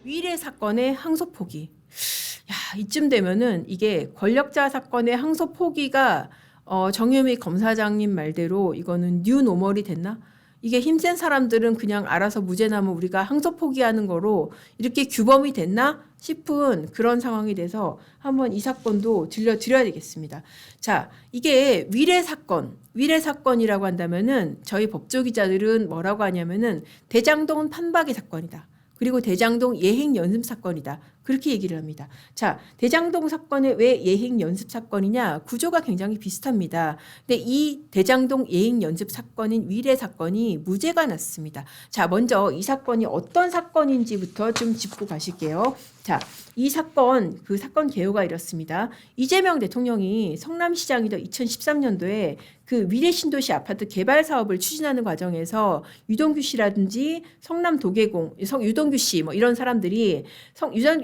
위례 사건의 항소 포기. 야, 이쯤 되면은 이게 권력자 사건의 항소 포기가 정유미 검사장님 말대로 이거는 뉴 노멀이 됐나? 이게 힘센 사람들은 그냥 알아서 무죄 나면 우리가 항소 포기하는 거로 이렇게 규범이 됐나 싶은 그런 상황이 돼서 한번 이 사건도 들려드려야 되겠습니다. 자, 이게 위례 사건이라고 한다면은 저희 법조 기자들은 뭐라고 하냐면은 대장동 판박이 사건이다. 그리고 대장동 예행 연습 사건이다. 그렇게 얘기를 합니다. 자, 대장동 사건이 왜 예행 연습 사건이냐? 구조가 굉장히 비슷합니다. 근데 이 대장동 예행 연습 사건인 위례 사건이 무죄가 났습니다. 자, 먼저 이 사건이 어떤 사건인지부터 좀 짚고 가실게요. 자, 이 사건, 그 사건 개요가 이렇습니다. 이재명 대통령이 성남시장이던 2013년도에 그 위례 신도시 아파트 개발 사업을 추진하는 과정에서 유동규 씨라든지 성남 도계공, 유동규 씨 뭐 이런 사람들이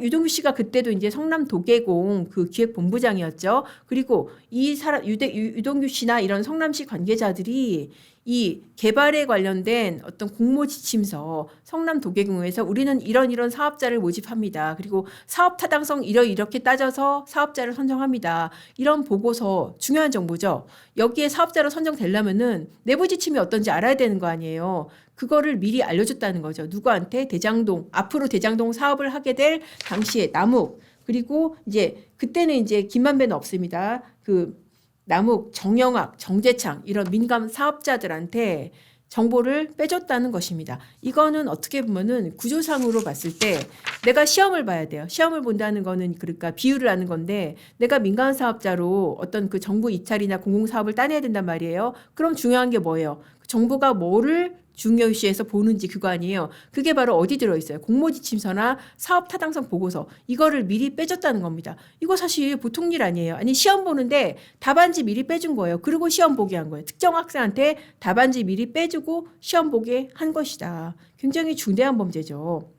유동규 씨가 그때도 이제 성남 도계공 그 기획본부장이었죠. 그리고 이 사람 유동규 씨나 이런 성남시 관계자들이 이 개발에 관련된 어떤 공모 지침서 성남 도계공에서 우리는 이런 사업자를 모집합니다. 그리고 사업 타당성 이렇게 따져서 사업자를 선정합니다. 이런 보고서 중요한 정보죠. 여기에 사업자로 선정되려면은 내부 지침이 어떤지 알아야 되는 거 아니에요. 그거를 미리 알려줬다는 거죠. 누구한테? 대장동, 앞으로 대장동 사업을 하게 될 당시에 남욱, 그리고 이제 그때는 이제 김만배는 없습니다. 그 남욱, 정영학, 정재창 이런 민간 사업자들한테 정보를 빼줬다는 것입니다. 이거는 어떻게 보면은 구조상으로 봤을 때 내가 시험을 봐야 돼요. 시험을 본다는 거는 그러니까 비유를 하는 건데 내가 민간 사업자로 어떤 그 정부 입찰이나 공공사업을 따내야 된단 말이에요. 그럼 중요한 게 뭐예요? 정부가 뭐를 중요시해서 보는지 그거 아니에요. 그게 바로 어디 들어있어요? 공모지침서나 사업 타당성 보고서. 이거를 미리 빼줬다는 겁니다. 이거 사실 보통 일 아니에요. 아니 시험 보는데 답안지 미리 빼준 거예요. 그리고 시험 보게 한 거예요. 특정 학생한테 답안지 미리 빼주고 시험 보게 한 것이다. 굉장히 중대한 범죄죠.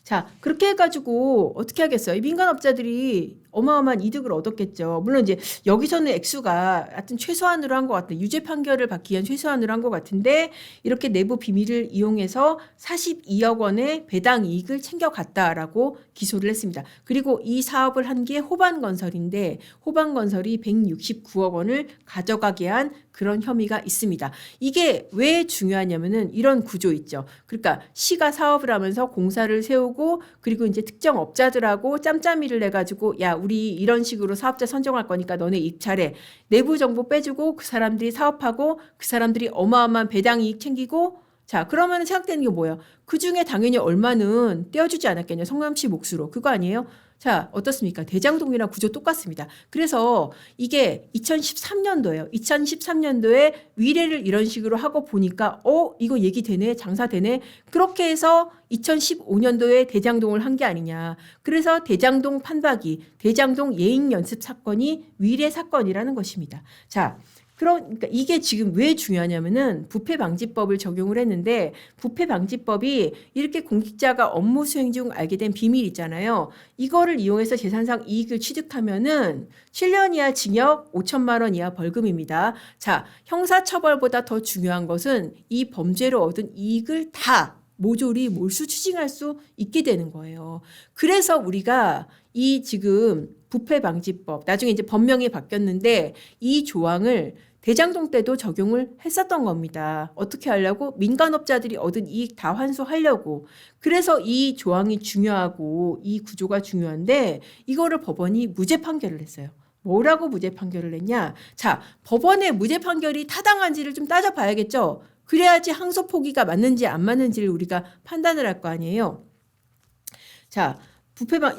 자, 그렇게 해가지고 어떻게 하겠어요? 이 민간업자들이 어마어마한 이득을 얻었겠죠. 물론 이제 여기서는 액수가 하여튼 최소한으로 한 것 같아요. 유죄 판결을 받기 위한 최소한으로 한 것 같은데 이렇게 내부 비밀을 이용해서 42억 원의 배당 이익을 챙겨갔다라고 기소를 했습니다. 그리고 이 사업을 한 게 호반건설인데 호반건설이 169억 원을 가져가게 한 그런 혐의가 있습니다. 이게 왜 중요하냐면은 이런 구조 있죠. 그러니까 시가 사업을 하면서 공사를 세우고 그리고 이제 특정 업자들하고 짬짬이를 내가지고 야 우리 이런 식으로 사업자 선정할 거니까 너네 입찰해. 내부 정보 빼주고 그 사람들이 사업하고 그 사람들이 어마어마한 배당 이익 챙기고 자 그러면 생각되는 게 뭐예요? 그중에 당연히 얼마는 떼어주지 않았겠냐. 성남시 몫으로. 그거 아니에요? 자 어떻습니까? 대장동이랑 구조 똑같습니다. 그래서 이게 2013년도예요. 2013년도에 위례를 이런 식으로 하고 보니까 이거 얘기 되네. 장사 되네. 그렇게 해서 2015년도에 대장동을 한 게 아니냐. 그래서 대장동 판박이, 대장동 예행 연습 사건이 위례 사건이라는 것입니다. 자, 그러니까 이게 지금 왜 중요하냐면은 부패방지법을 적용을 했는데 부패방지법이 이렇게 공직자가 업무 수행 중 알게 된 비밀 있잖아요. 이거를 이용해서 재산상 이익을 취득하면은 7년 이하 징역 5천만 원 이하 벌금입니다. 자, 형사처벌보다 더 중요한 것은 이 범죄로 얻은 이익을 다 모조리 몰수 추징할 수 있게 되는 거예요. 그래서 우리가 이 지금 부패방지법 나중에 이제 법명이 바뀌었는데 이 조항을 대장동 때도 적용을 했었던 겁니다. 어떻게 하려고? 민간업자들이 얻은 이익 다 환수하려고. 그래서 이 조항이 중요하고 이 구조가 중요한데 이거를 법원이 무죄 판결을 했어요. 뭐라고 무죄 판결을 했냐? 자, 법원의 무죄 판결이 타당한지를 좀 따져봐야겠죠. 그래야지 항소 포기가 맞는지 안 맞는지를 우리가 판단을 할 거 아니에요. 자,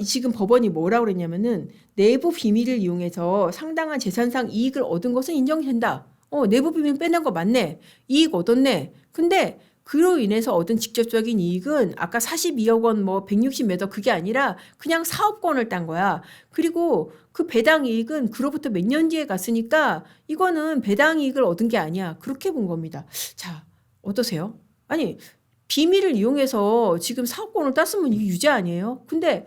지금 법원이 뭐라고 그랬냐면은 내부 비밀을 이용해서 상당한 재산상 이익을 얻은 것은 인정이 된다. 내부 비밀 빼낸 거 맞네. 이익 얻었네. 근데 그로 인해서 얻은 직접적인 이익은 아까 42억 원 뭐 160몇 억 그게 아니라 그냥 사업권을 딴 거야. 그리고 그 배당 이익은 그로부터 몇 년 뒤에 갔으니까 이거는 배당 이익을 얻은 게 아니야. 그렇게 본 겁니다. 자, 어떠세요? 아니 비밀을 이용해서 지금 사업권을 땄으면 이게 유죄 아니에요? 근데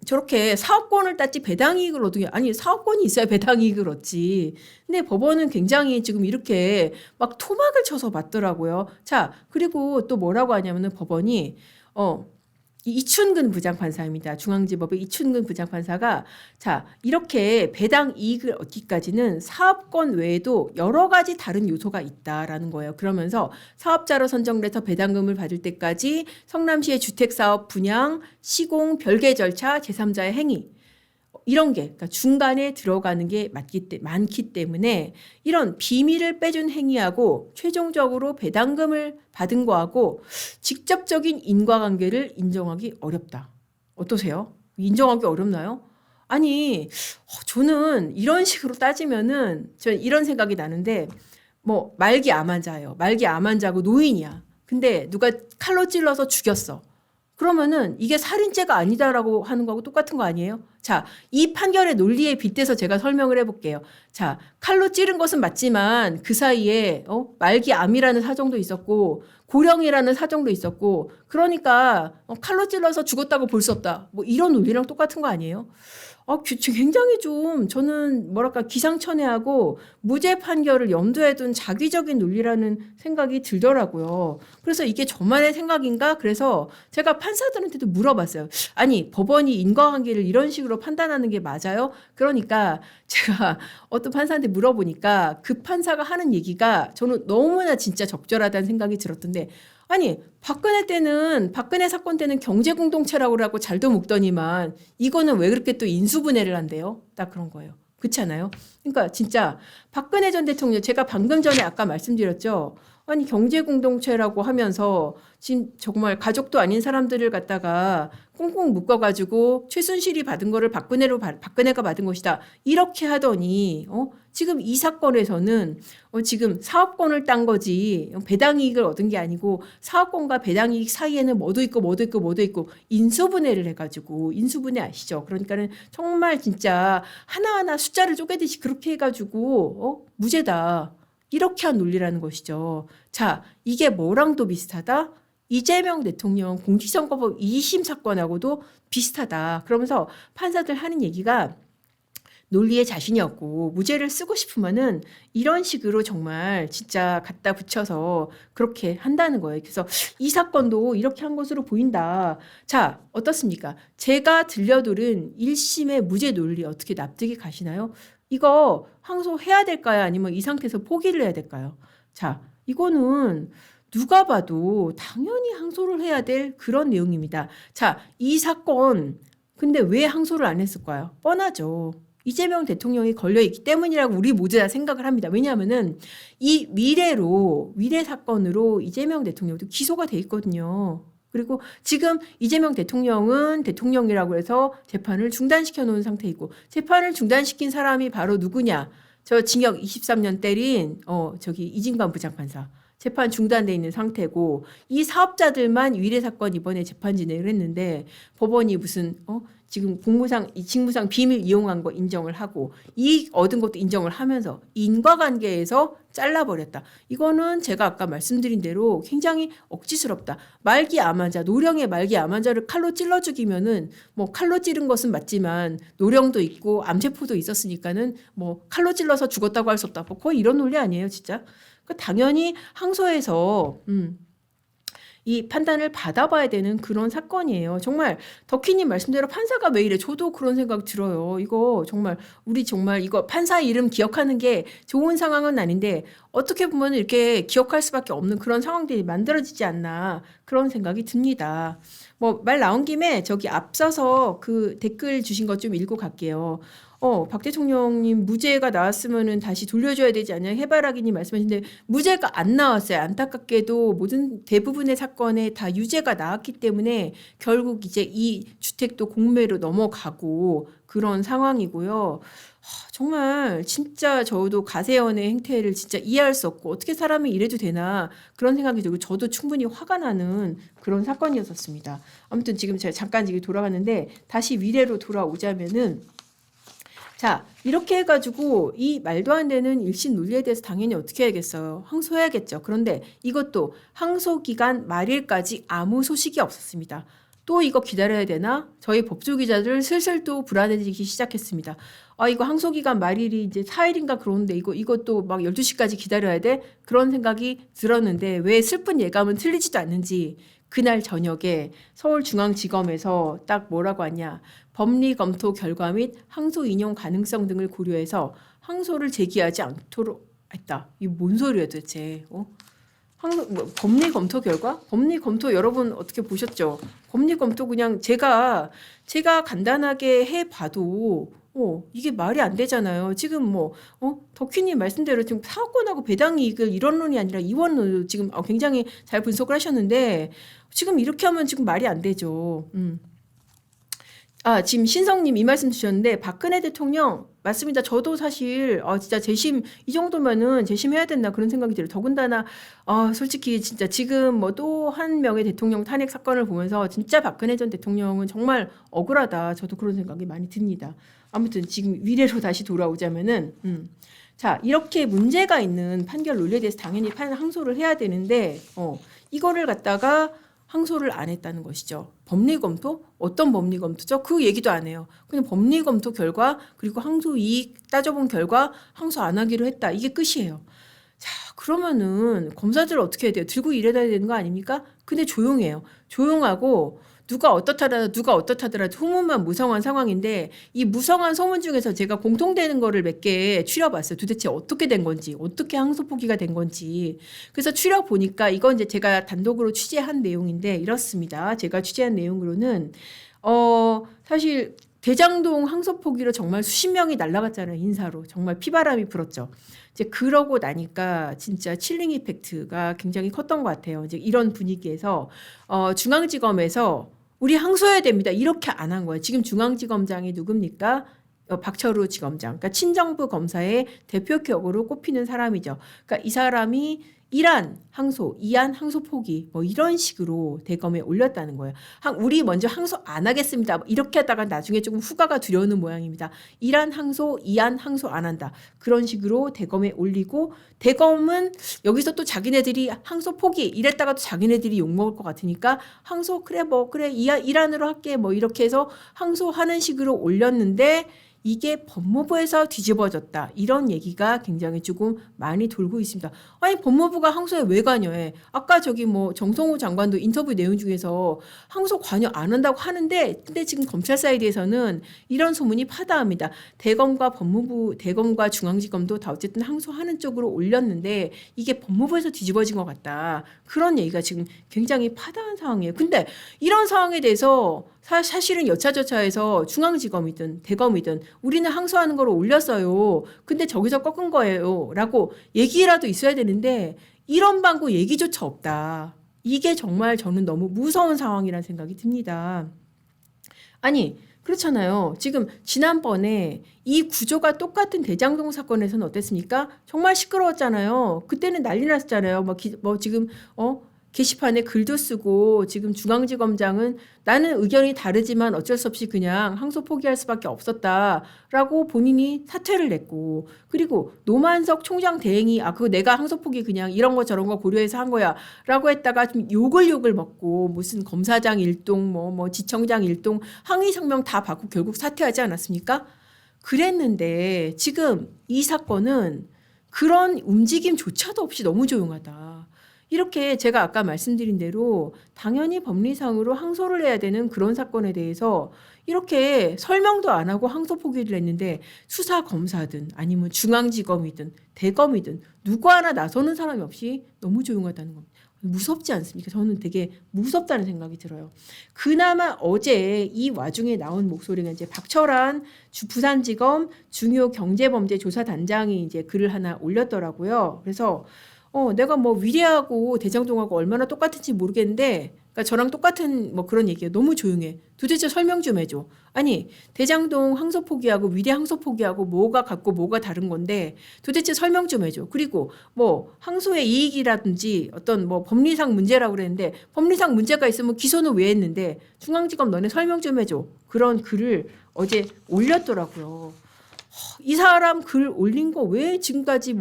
저렇게 사업권을 땄지 배당이익을 얻은 게 아니 사업권이 있어야 배당이익을 얻지. 근데 법원은 굉장히 지금 이렇게 막 토막을 쳐서 봤더라고요. 자 그리고 또 뭐라고 하냐면은 법원이 이춘근 부장판사입니다. 중앙지법의 이춘근 부장판사가 자 이렇게 배당 이익을 얻기까지는 사업권 외에도 여러 가지 다른 요소가 있다라는 거예요. 그러면서 사업자로 선정돼서 배당금을 받을 때까지 성남시의 주택사업 분양, 시공, 별개 절차, 제3자의 행위 이런 게 그러니까 중간에 들어가는 게 많기 때문에 이런 비밀을 빼준 행위하고 최종적으로 배당금을 받은 거하고 직접적인 인과관계를 인정하기 어렵다. 어떠세요? 인정하기 어렵나요? 아니, 저는 이런 식으로 따지면은 저는 이런 생각이 나는데 뭐 말기 암 환자예요. 말기 암 환자고 노인이야. 근데 누가 칼로 찔러서 죽였어. 그러면은 이게 살인죄가 아니다라고 하는 거하고 똑같은 거 아니에요? 자, 이 판결의 논리에 빗대서 제가 설명을 해볼게요. 자, 칼로 찌른 것은 맞지만 그 사이에 말기 암이라는 사정도 있었고 고령이라는 사정도 있었고 그러니까 칼로 찔러서 죽었다고 볼 수 없다. 뭐 이런 논리랑 똑같은 거 아니에요? 굉장히 좀 저는 뭐랄까 기상천외하고 무죄 판결을 염두에 둔 자기적인 논리라는 생각이 들더라고요. 그래서 이게 저만의 생각인가? 그래서 제가 판사들한테도 물어봤어요. 아니 법원이 인과관계를 이런 식으로 판단하는 게 맞아요? 그러니까 제가 어떤 판사한테 물어보니까 그 판사가 하는 얘기가 저는 너무나 진짜 적절하다는 생각이 들었던데 아니 박근혜 사건 때는 경제공동체라고 하고 잘도 묶더니만 이거는 왜 그렇게 또 인수분해를 한대요? 딱 그런 거예요. 그렇지 않아요? 그러니까 진짜 박근혜 전 대통령 제가 방금 전에 아까 말씀드렸죠. 아니 경제공동체라고 하면서 지금 정말 가족도 아닌 사람들을 갖다가 꽁꽁 묶어가지고 최순실이 받은 거를 박근혜가 받은 것이다. 이렇게 하더니 지금 이 사건에서는 지금 사업권을 딴 거지 배당이익을 얻은 게 아니고 사업권과 배당이익 사이에는 뭐도 있고 인수분해를 해가지고 인수분해 아시죠? 그러니까는 정말 진짜 하나하나 숫자를 쪼개듯이 그렇게 해가지고 무죄다. 이렇게 한 논리라는 것이죠. 자, 이게 뭐랑도 비슷하다? 이재명 대통령 공직선거법 2심 사건하고도 비슷하다. 그러면서 판사들 하는 얘기가 논리에 자신이 없고 무죄를 쓰고 싶으면은 이런 식으로 정말 진짜 갖다 붙여서 그렇게 한다는 거예요. 그래서 이 사건도 이렇게 한 것으로 보인다. 자, 어떻습니까? 제가 들려들은 1심의 무죄 논리 어떻게 납득이 가시나요? 이거 항소해야 될까요? 아니면 이 상태에서 포기를 해야 될까요? 자, 이거는 누가 봐도 당연히 항소를 해야 될 그런 내용입니다. 자, 이 사건 근데 왜 항소를 안 했을까요? 뻔하죠. 이재명 대통령이 걸려있기 때문이라고 우리 모두 다 생각을 합니다. 왜냐하면은 이 위례 사건으로 이재명 대통령도 기소가 돼 있거든요. 그리고 지금 이재명 대통령은 대통령이라고 해서 재판을 중단시켜 놓은 상태이고 재판을 중단시킨 사람이 바로 누구냐? 저 징역 23년 때린 저기 이진관 부장판사. 재판 중단돼 있는 상태고 이 사업자들만 위례 사건 이번에 재판 진행을 했는데 법원이 무슨 지금 직무상 비밀 이용한 거 인정을 하고 이익 얻은 것도 인정을 하면서 인과관계에서 잘라버렸다. 이거는 제가 아까 말씀드린 대로 굉장히 억지스럽다. 말기 암 환자, 노령의 말기 암 환자를 칼로 찔러 죽이면은 뭐 칼로 찌른 것은 맞지만 노령도 있고 암세포도 있었으니까는 뭐 칼로 찔러서 죽었다고 할 수 없다. 뭐 거의 이런 논리 아니에요, 진짜. 당연히 항소해서 이 판단을 받아봐야 되는 그런 사건이에요. 정말 덕희님 말씀대로 판사가 왜 이래? 저도 그런 생각 들어요. 이거 정말 우리 정말 이거 판사 이름 기억하는 게 좋은 상황은 아닌데 어떻게 보면 이렇게 기억할 수밖에 없는 그런 상황들이 만들어지지 않나 그런 생각이 듭니다. 뭐 말 나온 김에 저기 앞서서 그 댓글 주신 것 좀 읽고 갈게요. 박 대통령님 무죄가 나왔으면은 다시 돌려줘야 되지 않냐 해바라기님 말씀하신데 무죄가 안 나왔어요. 안타깝게도 대부분의 사건에 다 유죄가 나왔기 때문에 결국 이제 이 주택도 공매로 넘어가고 그런 상황이고요. 정말 진짜 저도 가세연의 행태를 진짜 이해할 수 없고 어떻게 사람이 이래도 되나 그런 생각이 들고 저도 충분히 화가 나는 그런 사건이었었습니다. 아무튼 지금 제가 잠깐 지금 돌아갔는데 다시 미래로 돌아오자면은 자, 이렇게 해가지고 이 말도 안 되는 1심 논리에 대해서 당연히 어떻게 해야겠어요? 항소해야겠죠. 그런데 이것도 항소 기간 말일까지 아무 소식이 없었습니다. 또 이거 기다려야 되나? 저희 법조 기자들 슬슬 또 불안해지기 시작했습니다. 아, 이거 항소기간 말일이 이제 4일인가 그러는데 이것도 막 12시까지 기다려야 돼? 그런 생각이 들었는데 왜 슬픈 예감은 틀리지도 않는지 그날 저녁에 서울중앙지검에서 딱 뭐라고 하냐. 법리 검토 결과 및 항소 인용 가능성 등을 고려해서 항소를 제기하지 않도록 했다. 이게 뭔 소리야 도대체. 법리 검토 결과? 법리 검토 여러분 어떻게 보셨죠? 법리 검토 그냥 제가 간단하게 해봐도 이게 말이 안 되잖아요. 지금 덕희님 말씀대로 지금 사업권하고 배당 이익을 이원론이 아니라 이원론으로 지금 굉장히 잘 분석을 하셨는데 지금 이렇게 하면 지금 말이 안 되죠. 지금 신성님 이 말씀 주셨는데 박근혜 대통령 맞습니다. 저도 사실 진짜 재심 이 정도면은 재심해야 된다 그런 생각이 들어요. 더군다나 솔직히 진짜 지금 뭐 또 한 명의 대통령 탄핵 사건을 보면서 진짜 박근혜 전 대통령은 정말 억울하다. 저도 그런 생각이 많이 듭니다. 아무튼 지금 위례로 다시 돌아오자면은 자, 이렇게 문제가 있는 판결 논리에 대해서 당연히 항소를 해야 되는데 이거를 갖다가 항소를 안 했다는 것이죠. 법리검토? 어떤 법리검토죠? 그 얘기도 안 해요. 그냥 법리검토 결과 그리고 항소 이익 따져본 결과 항소 안 하기로 했다. 이게 끝이에요. 자, 그러면은 검사들 어떻게 해야 돼요? 들고 일해야 되는 거 아닙니까? 근데 조용해요. 조용하고 누가 어떻다더라 소문만 무성한 상황인데 이 무성한 소문 중에서 제가 공통되는 거를 몇 개 추려봤어요. 도대체 어떻게 된 건지, 어떻게 항소 포기가 된 건지. 그래서 추려보니까 이건 이제 제가 단독으로 취재한 내용인데 이렇습니다. 제가 취재한 내용으로는 사실 대장동 항소 포기로 정말 수십 명이 날아갔잖아요. 인사로. 정말 피바람이 불었죠. 이제 그러고 나니까 진짜 칠링 이펙트가 굉장히 컸던 것 같아요. 이제 이런 분위기에서 중앙지검에서 우리 항소해야 됩니다. 이렇게 안 한 거예요. 지금 중앙지검장이 누굽니까? 박철우 지검장. 그러니까 친정부 검사의 대표격으로 꼽히는 사람이죠. 그러니까 이 사람이 1안 항소, 2안 항소 포기 뭐 이런 식으로 대검에 올렸다는 거예요. 우리 먼저 항소 안 하겠습니다. 이렇게 하다가 나중에 조금 후가가 두려우는 모양입니다. 1안 항소, 2안 항소 안 한다. 그런 식으로 대검에 올리고 대검은 여기서 또 자기네들이 항소 포기 이랬다가 또 자기네들이 욕먹을 것 같으니까 항소 그래 1안으로 할게 뭐 이렇게 해서 항소하는 식으로 올렸는데 이게 법무부에서 뒤집어졌다. 이런 얘기가 굉장히 조금 많이 돌고 있습니다. 아니 법무부가 항소에 왜 관여해? 아까 저기 정성호 장관도 인터뷰 내용 중에서 항소 관여 안 한다고 하는데 근데 지금 검찰 사이드에서는 이런 소문이 파다합니다. 대검과 중앙지검도 다 어쨌든 항소하는 쪽으로 올렸는데 이게 법무부에서 뒤집어진 것 같다. 그런 얘기가 지금 굉장히 파다한 상황이에요. 근데 이런 상황에 대해서 사실은 여차저차해서 중앙지검이든 대검이든 우리는 항소하는 걸 올렸어요. 근데 저기서 꺾은 거예요. 라고 얘기라도 있어야 되는데 이런 방구 얘기조차 없다. 이게 정말 저는 너무 무서운 상황이라는 생각이 듭니다. 아니 그렇잖아요. 지금 지난번에 이 구조가 똑같은 대장동 사건에서는 어땠습니까? 정말 시끄러웠잖아요. 그때는 난리 났잖아요. 지금 게시판에 글도 쓰고 지금 중앙지검장은 나는 의견이 다르지만 어쩔 수 없이 그냥 항소 포기할 수밖에 없었다라고 본인이 사퇴를 냈고 그리고 노만석 총장 대행이 그거 내가 항소 포기 그냥 이런 거 저런 거 고려해서 한 거야 라고 했다가 좀 욕을 먹고 무슨 검사장 일동 지청장 일동 항의 성명 다 받고 결국 사퇴하지 않았습니까? 그랬는데 지금 이 사건은 그런 움직임조차도 없이 너무 조용하다. 이렇게 제가 아까 말씀드린 대로 당연히 법리상으로 항소를 해야 되는 그런 사건에 대해서 이렇게 설명도 안 하고 항소 포기를 했는데 수사검사든 아니면 중앙지검이든 대검이든 누구 하나 나서는 사람이 없이 너무 조용하다는 겁니다. 무섭지 않습니까? 저는 되게 무섭다는 생각이 들어요. 그나마 어제 이 와중에 나온 목소리가 이제 박철한 부산지검 중요경제범죄조사단장이 이제 글을 하나 올렸더라고요. 그래서 내가 위례하고 대장동하고 얼마나 똑같은지 모르겠는데, 그러니까 저랑 똑같은 그런 얘기예요. 너무 조용해. 도대체 설명 좀 해줘. 아니, 대장동 항소 포기하고 위례 항소 포기하고 뭐가 같고 뭐가 다른 건데, 도대체 설명 좀 해줘. 그리고 항소의 이익이라든지 어떤 법리상 문제라고 그랬는데, 법리상 문제가 있으면 기소는 왜 했는데, 중앙지검 너네 설명 좀 해줘. 그런 글을 어제 올렸더라고요. 이 사람 글 올린 거 왜 지금까지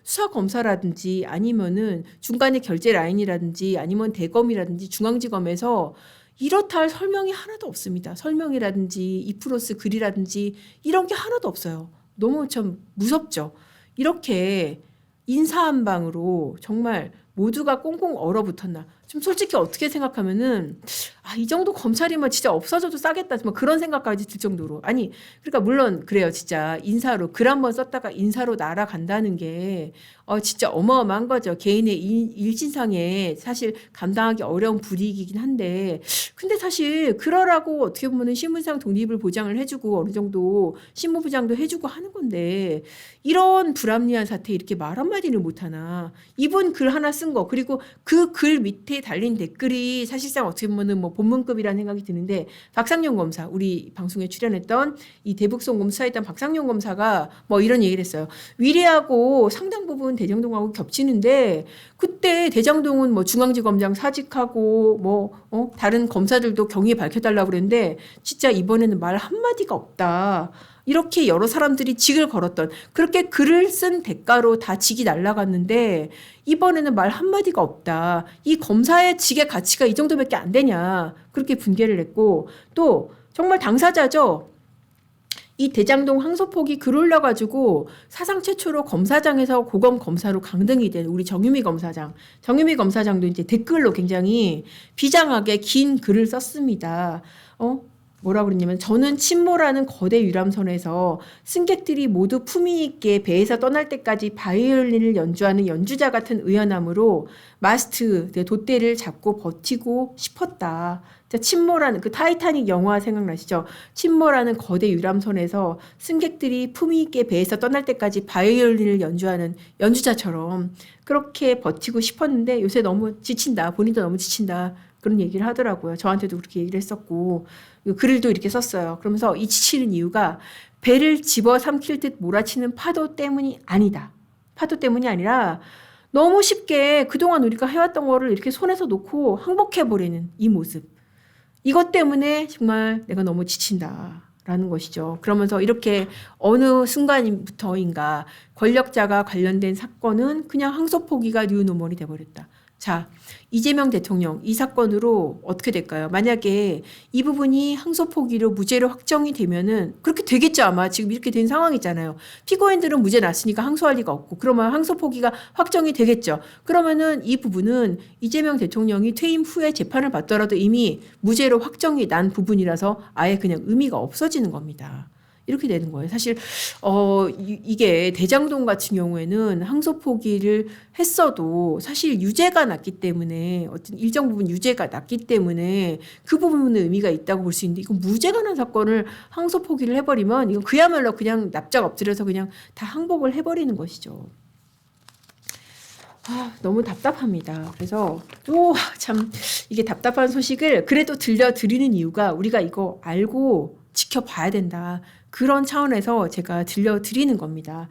수사검사라든지 아니면은 중간에 결제 라인이라든지 아니면 대검이라든지 중앙지검에서 이렇다 할 설명이 하나도 없습니다. 설명이라든지 이프로스 글이라든지 이런 게 하나도 없어요. 너무 참 무섭죠. 이렇게 인사 한 방으로 정말 모두가 꽁꽁 얼어붙었나. 좀 솔직히 어떻게 생각하면은 이 정도 검찰이면 진짜 없어져도 싸겠다. 뭐 그런 생각까지 들 정도로. 아니 그러니까 물론 그래요. 진짜 인사로 글 한 번 썼다가 인사로 날아간다는 게 진짜 어마어마한 거죠. 개인의 일진상에 사실 감당하기 어려운 불이익이긴 한데 근데 사실 그러라고 어떻게 보면은 신문상 독립을 보장을 해주고 어느 정도 신무부장도 해주고 하는 건데 이런 불합리한 사태 이렇게 말 한마디를 못하나. 이분 글 하나 쓴 거 그리고 그 글 밑에 달린 댓글이 사실상 어떻게 보면은 뭐 본문급이라는 생각이 드는데 박상용 검사 우리 방송에 출연했던 이 대북송 검사했던 박상용 검사가 뭐 이런 얘기를 했어요. 위례하고 상당 부분 대장동하고 겹치는데 그때 대장동은 뭐 중앙지검장 사직하고 뭐 다른 검사들도 경위 밝혀달라고 그랬는데 진짜 이번에는 말 한마디가 없다. 이렇게 여러 사람들이 직을 걸었던 그렇게 글을 쓴 대가로 다 직이 날라갔는데 이번에는 말 한마디가 없다. 이 검사의 직의 가치가 이 정도밖에 안 되냐. 그렇게 분개를 했고 또 정말 당사자죠. 이 대장동 항소폭이 글 올려가지고 사상 최초로 검사장에서 고검 검사로 강등이 된 우리 정유미 검사장. 정유미 검사장도 이제 댓글로 굉장히 비장하게 긴 글을 썼습니다. 뭐라 그랬냐면 저는 침몰하는 거대 유람선에서 승객들이 모두 품위 있게 배에서 떠날 때까지 바이올린을 연주하는 연주자 같은 의연함으로 마스트 돛대를 잡고 버티고 싶었다. 침몰하는 그 타이타닉 영화 생각나시죠? 침몰하는 거대 유람선에서 승객들이 품위 있게 배에서 떠날 때까지 바이올린을 연주하는 연주자처럼 그렇게 버티고 싶었는데 요새 너무 지친다. 본인도 너무 지친다. 그런 얘기를 하더라고요. 저한테도 그렇게 얘기를 했었고 글도 이렇게 썼어요. 그러면서 이 지치는 이유가 배를 집어삼킬 듯 몰아치는 파도 때문이 아니다. 파도 때문이 아니라 너무 쉽게 그동안 우리가 해왔던 거를 이렇게 손에서 놓고 항복해버리는 이 모습. 이것 때문에 정말 내가 너무 지친다라는 것이죠. 그러면서 이렇게 어느 순간부터인가 권력자가 관련된 사건은 그냥 항소포기가 뉴노멀이 돼버렸다. 자, 이재명 대통령 이 사건으로 어떻게 될까요? 만약에 이 부분이 항소포기로 무죄로 확정이 되면은 그렇게 되겠죠. 아마 지금 이렇게 된 상황이잖아요. 피고인들은 무죄 났으니까 항소할 리가 없고 그러면 항소포기가 확정이 되겠죠. 그러면은 이 부분은 이재명 대통령이 퇴임 후에 재판을 받더라도 이미 무죄로 확정이 난 부분이라서 아예 그냥 의미가 없어지는 겁니다. 이렇게 되는 거예요. 사실 이게 대장동 같은 경우에는 항소 포기를 했어도 사실 유죄가 났기 때문에 어떤 일정 부분 유죄가 났기 때문에 그 부분은 의미가 있다고 볼 수 있는데 이건 무죄가 난 사건을 항소 포기를 해버리면 이건 그야말로 그냥 납작 엎드려서 그냥 다 항복을 해버리는 것이죠. 너무 답답합니다. 그래서 또 참 이게 답답한 소식을 그래도 들려드리는 이유가 우리가 이거 알고 지켜봐야 된다. 그런 차원에서 제가 들려드리는 겁니다.